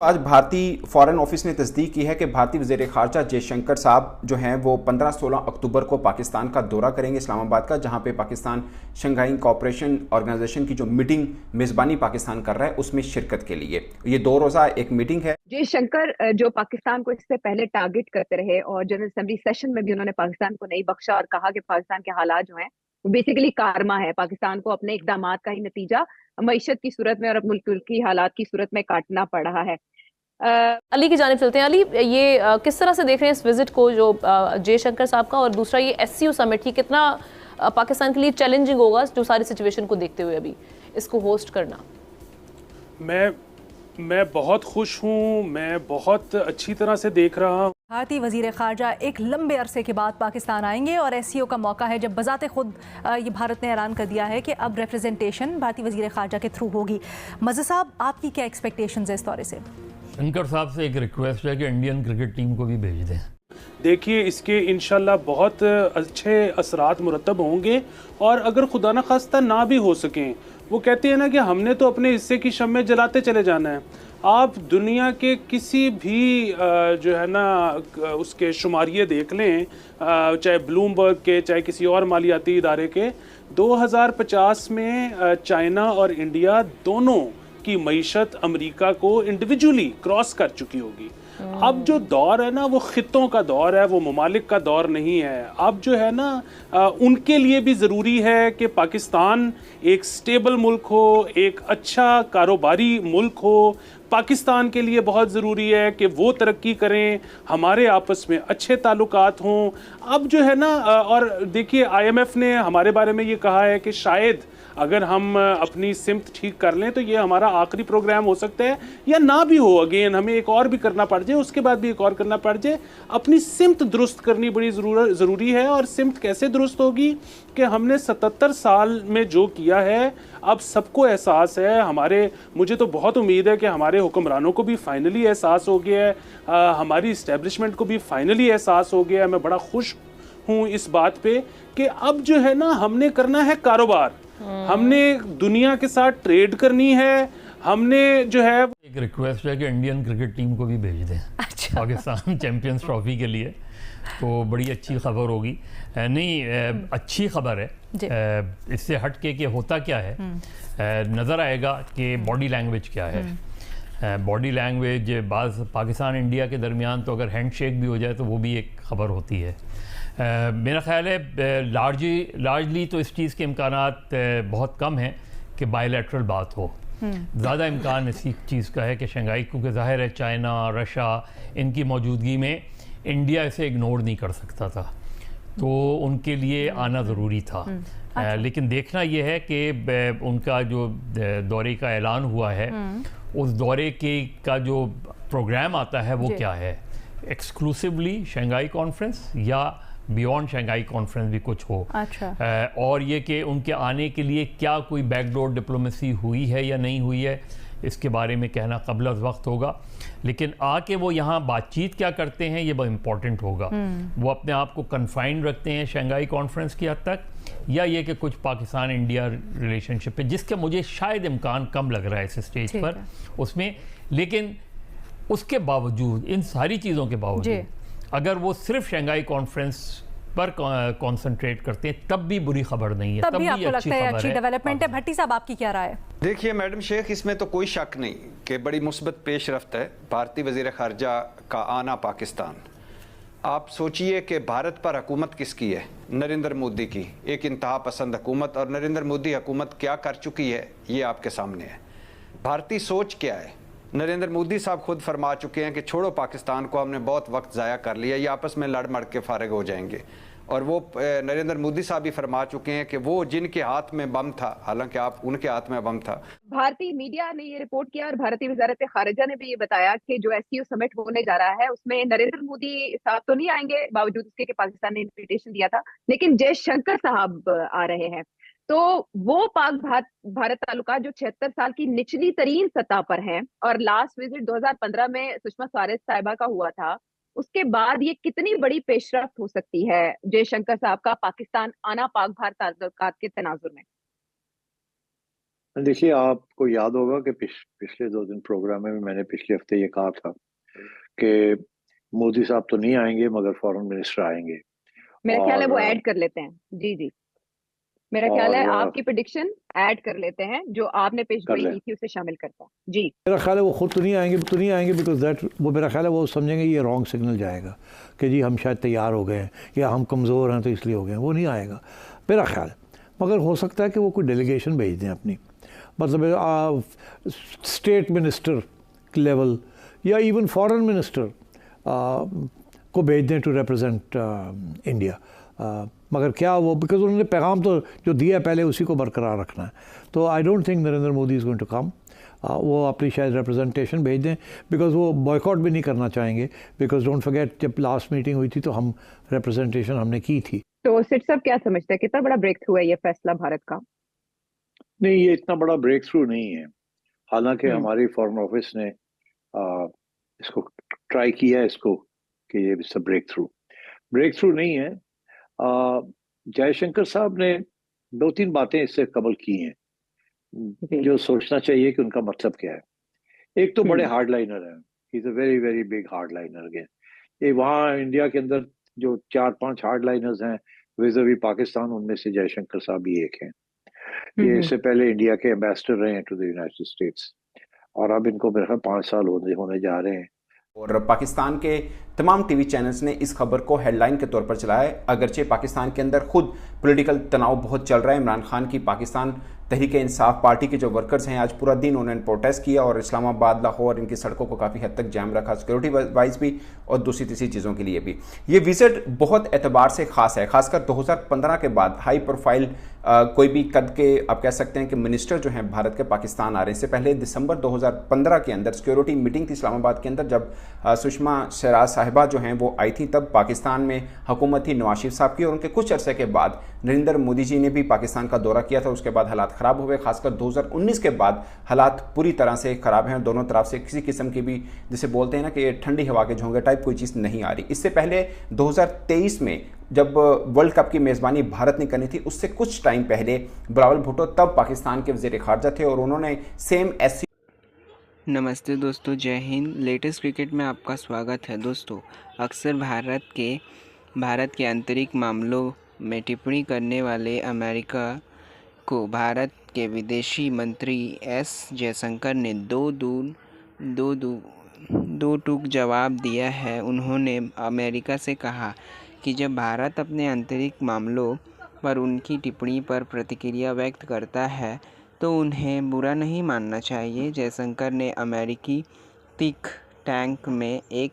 आज भारतीय foreign office ने तस्दीक की है कि भारतीय वज़ीर ख़ारजा जयशंकर साहब जो हैं वो 15-16 अक्टूबर को पाकिस्तान का दौरा करेंगे, इस्लामाबाद का, जहां पे पाकिस्तान शंघाई कोऑपरेशन ऑर्गेनाइजेशन की जो मीटिंग मेज़बानी पाकिस्तान कर रहा है उसमें शिरकत के लिए। ये 2 रोज़ा एक मीटिंग है। जयशंकर जो पाकिस्तान को इससे पहले टारगेट करते रहे और जनरल असेंबली सेशन में भी उन्होंने पाकिस्तान को नहीं बख्शा और कहा कि पाकिस्तान के हालात जो हैं वो बेसिकली कारमा है, पाकिस्तान को अपने इकदाम का ही नतीजा मईशत की सूरत में और मुल्क की हालात की सूरत में काटना पड़ रहा है। अली की जानिब चलते हैं। अली, ये किस तरह से देख रहे हैं इस विजिट को जो जयशंकर साहब का, और दूसरा ये एससीओ समिट की कितना पाकिस्तान के लिए चैलेंजिंग होगा जो सारी सिचुएशन को देखते हुए अभी इसको होस्ट करना? मैं बहुत खुश हूँ, मैं बहुत अच्छी तरह से देख रहा हूँ। भारतीय वज़ीर ख़ारजा एक लंबे अरसे के बाद पाकिस्तान आएंगे और एससीओ का मौका है, जब बज़ाते खुद ये भारत ने ऐलान कर दिया है कि अब रिप्रेजेंटेशन भारतीय वज़ीर ख़ारजा के थ्रू होगी। मज़ा साहब, आपकी क्या एक्सपेक्टेशंस है इस दौरे से? शंकर साहब से एक रिक्वेस्ट है कि इंडियन क्रिकेट टीम को भी भेज दें। देखिए, इसके इंशाल्लाह बहुत अच्छे असरात मुरतब होंगे, और अगर खुदा न खास्ता ना भी हो सकें, वो कहते हैं ना कि हमने तो अपने हिस्से की शम्में जलाते चले जाना है। आप दुनिया के किसी भी जो है ना उसके शुमारिये देख लें, चाहे ब्लूमबर्ग के, चाहे किसी और मालियाती इदारे के, 2050 में चाइना और इंडिया दोनों की मईशत अमेरिका को इंडिविजुअली क्रॉस कर चुकी होगी। अब जो दौर है ना वो खित्तों का दौर है, वो ममालिक का दौर नहीं है। अब जो है ना उनके लिए भी ज़रूरी है कि पाकिस्तान एक स्टेबल मुल्क हो, एक अच्छा कारोबारी मुल्क हो। पाकिस्तान के लिए बहुत ज़रूरी है कि वो तरक्की करें, हमारे आपस में अच्छे ताल्लुकात हों। अब जो है ना और देखिए, IMF ने हमारे बारे में ये कहा है कि शायद अगर हम अपनी सिमत ठीक कर लें तो ये हमारा आखिरी प्रोग्राम हो सकता है, या ना भी हो, अगेन हमें एक और भी करना पड़ जाए, उसके बाद भी एक और करना पड़ जाए। अपनी सिमत दुरुस्त करनी बड़ी ज़रूरी है। और सिमत कैसे दुरुस्त होगी कि हमने 77 साल में जो किया है, अब सबको एहसास है। मुझे तो बहुत उम्मीद है कि हमारे हुक्मरानों को भी फाइनली एहसास हो गया है, हमारी इस्टेब्लिशमेंट को भी फाइनली एहसास हो गया है। मैं बड़ा खुश हूँ इस बात पे कि अब जो है ना हमने करना है कारोबार, हमने दुनिया के साथ ट्रेड करनी है, हमने जो है। एक रिक्वेस्ट है कि इंडियन क्रिकेट टीम को भी भेज दें। अच्छा। पाकिस्तान चैंपियंस ट्रॉफी के लिए तो बड़ी अच्छी खबर होगी। नहीं, अच्छी खबर है। इससे हट के कि होता क्या है, नज़र आएगा कि बॉडी लैंग्वेज क्या है। बॉडी लैंग्वेज बाज़ पाकिस्तान इंडिया के दरमियान तो अगर हैंडशेक भी हो जाए तो वो भी एक खबर होती है। मेरा ख़्याल है लार्जली तो इस चीज़ के इम्कानात बहुत कम हैं कि बायलैटरल बात हो। ज़्यादा इम्कान इसी चीज़ का है कि शंघाई, क्योंकि ज़ाहिर है चाइना, रशिया, इनकी मौजूदगी में इंडिया इसे इग्नोर नहीं कर सकता था, तो उनके लिए आना ज़रूरी था। अच्छा। लेकिन देखना यह है कि उनका जो दौरे का ऐलान हुआ है, उस दौरे का जो प्रोग्राम आता है वो क्या है। एक्सक्लूसिवली शंघाई कॉन्फ्रेंस या बियॉन्ड शंघाई कॉन्फ्रेंस भी कुछ हो। अच्छा। और ये कि उनके आने के लिए क्या कोई बैकडोर डिप्लोमेसी हुई है या नहीं हुई है, इसके बारे में कहना क़ब्ल अज़ वक्त होगा। लेकिन आके वो यहाँ बातचीत क्या करते हैं ये बहुत इम्पॉर्टेंट होगा। वो अपने आप को कन्फाइंड रखते हैं शंघाई कॉन्फ्रेंस की हद तक, या ये कि कुछ पाकिस्तान इंडिया रिलेशनशिप पे, जिसका मुझे शायद इम्कान कम लग रहा है इस स्टेज पर उसमें। लेकिन उसके बावजूद, इन सारी चीज़ों के बावजूद, अगर वो सिर्फ शंघाई कॉन्फ्रेंस पर कंसंट्रेट करते हैं तब भी बुरी खबर नहीं है, तब भी आपको लगता है अच्छी डेवलपमेंट है। भट्टी साहब, आपकी क्या राय है? देखिए मैडम शेख, इसमें तो कोई शक नहीं कि बड़ी मुस्बत पेशरफ्त है भारतीय वज़ीर ख़ारजा का आना पाकिस्तान। आप सोचिए कि भारत पर हुकूमत किसकी है? नरेंद्र मोदी की, एक इंतहा पसंद हुकूमत। और नरेंद्र मोदी हुकूमत क्या कर चुकी है ये आपके सामने है। भारतीय सोच क्या है? नरेंद्र मोदी साहब खुद फरमा चुके हैं कि छोड़ो पाकिस्तान को, हमने बहुत वक्त ज़ाया कर लिया, ये आपस में लड़ मड़ के फारिग हो जाएंगे। और वो नरेंद्र मोदी साहब भी फरमा चुके हैं कि वो जिनके हाथ में बम था, हालांकि आप उनके हाथ में बम था। भारतीय मीडिया ने ये रिपोर्ट किया और भारतीय वजारत खारिजा ने भी ये बताया कि जो एससीओ समिट होने जा रहा है उसमें नरेंद्र मोदी साहब तो नहीं आएंगे, बावजूद उसके कि पाकिस्तान ने इन्विटेशन दिया था, लेकिन जयशंकर साहब आ रहे हैं। तो वो पाक भारत ताल्लुकात जो 76 साल की निचली तरीन सतह पर हैं, और लास्ट विजिट 2015 में सुषमा स्वराज साहिबा का हुआ था, उसके बाद ये कितनी बड़ी पेशरफ्त हो सकती है जयशंकर साहब का पाकिस्तान आना पाक भारत ताल्लुकात के तनाजुर में? देखिए, आपको याद होगा कि पिछले 2 दिन प्रोग्राम में मैंने पिछले हफ्ते ये कहा था कि मोदी साहब तो नहीं आएंगे मगर फॉरेन मिनिस्टर आएंगे। मेरा ख्याल है वो और ऐड कर लेते हैं। जी जी, मेरा ख्याल है आपकी प्रिडिक्शन ऐड कर लेते हैं, जो आपने पेश गोई की थी उसे शामिल करता है। जी, मेरा ख्याल है वो खुद तो नहीं आएंगे बिकॉज दैट वो मेरा ख्याल है वो समझेंगे ये रॉन्ग सिग्नल जाएगा कि जी हम शायद तैयार हो गए हैं या हम कमज़ोर हैं तो इसलिए हो गए हैं। वो नहीं आएगा मेरा ख्याल है, मगर हो सकता है कि वो कोई डेलीगेशन भेज दें अपनी, मतलब स्टेट मिनिस्टर लेवल या इवन फॉरेन मिनिस्टर को भेज दें टू रिप्रेजेंट इंडिया। मगर क्या वो, बिकॉज उन्होंने पैगाम तो जो दिया है पहले उसी को बरकरार रखना है, तो I don't think Narendra Modi is going to come. वो अपनी शायद रिप्रेजेंटेशन भेज दें, बिकॉज वो बॉयकॉट भी नहीं करना चाहेंगे, बिकॉज डोंट फॉरगेट जब लास्ट मीटिंग हुई थी तो हम रिप्रेजेंटेशन हमने की थी। तो सिट साहब क्या समझते हैं, कितना बड़ा ब्रेक थ्रू है ये फैसला भारत का? नहीं, ये इतना बड़ा ब्रेक थ्रू नहीं है। हालांकि हमारी फॉरेन ऑफिस ने इसको ट्राई किया है इसको कि ये ब्रेक थ्रू नहीं है। जयशंकर साहब ने 2-3 बातें इससे कबल की हैं जो सोचना चाहिए कि उनका मतलब क्या है। एक तो बड़े हार्डलाइनर हैं, he is a very very big hardliner. Again ये वहाँ इंडिया के अंदर जो 4-5 हार्डलाइनर्स हैं विज़-अ-वी पाकिस्तान, उनमें से जयशंकर साहब भी एक हैं। ये इससे पहले इंडिया के एम्बेसडर रहे हैं टू द यूनाइटेड स्टेट्स, और अब इनको मेरे ख्याल 5 साल होने जा रहे हैं। और पाकिस्तान के तमाम टीवी चैनल्स ने इस खबर को हेडलाइन के तौर पर चलाया है। अगरचे पाकिस्तान के अंदर खुद पॉलिटिकल तनाव बहुत चल रहा है। इमरान खान की पाकिस्तान तहरीक इंसाफ पार्टी के जो वर्कर्स हैं, आज पूरा दिन उन्होंने प्रोटेस्ट किया और इस्लामाबाद, लाहौर, इनकी सड़कों को काफ़ी हद तक जाम रखा, सिक्योरिटी वाइज भी और दूसरी तीसरी चीज़ों के लिए भी। ये विजिट बहुत एतबार से खास है, खासकर 2015 के बाद हाई प्रोफाइल कोई भी कद के आप कह सकते हैं कि मिनिस्टर जो हैं भारत के पाकिस्तान आ रहे हैं। इससे पहले दिसंबर 2015 के अंदर सिक्योरिटी मीटिंग थी इस्लामाबाद के अंदर, जब सुषमा स्वराज साहिबा जो हैं वो आई थी, तब पाकिस्तान में हुकूमत थी नवाज शरीफ साहब की, और उनके कुछ अरसे के बाद नरेंद्र मोदी जी ने भी पाकिस्तान का दौरा किया था। उसके बाद हालात ख़राब हुए, खासकर 2019 के बाद हालात पूरी तरह से ख़राब हैं और दोनों तरफ से किसी किस्म की भी, जिसे बोलते हैं ना कि ठंडी हवा के झोंके टाइप, कोई चीज़ नहीं आ रही। इससे पहले 2023 में जब वर्ल्ड कप की मेज़बानी भारत ने करनी थी, उससे कुछ टाइम पहले बिलावल भुट्टो तब पाकिस्तान के वज़ीर ख़ारजा थे और उन्होंने सेम ऐसी। नमस्ते दोस्तों, जय हिंद। लेटेस्ट क्रिकेट में आपका स्वागत है। दोस्तों, अक्सर भारत के आंतरिक मामलों में टिप्पणी करने वाले अमेरिका को भारत के विदेशी मंत्री एस जयशंकर ने दो टूक जवाब दिया है। उन्होंने अमेरिका से कहा कि जब भारत अपने आंतरिक मामलों पर उनकी टिप्पणी पर प्रतिक्रिया व्यक्त करता है तो उन्हें बुरा नहीं मानना चाहिए। जयशंकर ने अमेरिकी थिंक टैंक में एक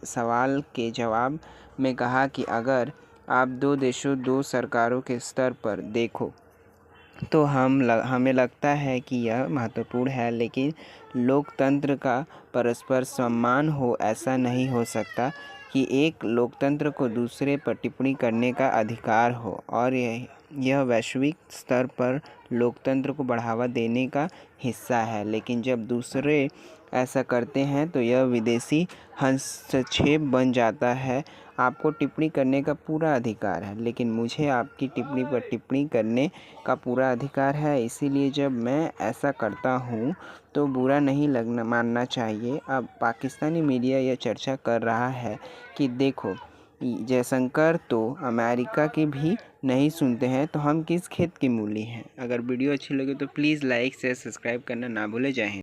सवाल के जवाब में कहा कि अगर आप 2 देशों 2 सरकारों के स्तर पर देखो तो हमें लगता है कि यह महत्वपूर्ण है, लेकिन लोकतंत्र का परस्पर सम्मान हो। ऐसा नहीं हो सकता कि एक लोकतंत्र को दूसरे पर टिप्पणी करने का अधिकार हो, और यह वैश्विक स्तर पर लोकतंत्र को बढ़ावा देने का हिस्सा है। लेकिन जब दूसरे ऐसा करते हैं तो यह विदेशी हस्तक्षेप बन जाता है। आपको टिप्पणी करने का पूरा अधिकार है, लेकिन मुझे आपकी टिप्पणी पर टिप्पणी करने का पूरा अधिकार है। इसीलिए जब मैं ऐसा करता हूँ तो बुरा नहीं मानना चाहिए। अब पाकिस्तानी मीडिया यह चर्चा कर रहा है कि देखो, जयशंकर तो अमेरिका की भी नहीं सुनते हैं, तो हम किस खेत की मूली हैं। अगर वीडियो अच्छी लगे तो प्लीज़ लाइक शेयर सब्सक्राइब करना ना भूलें। जय हिंद।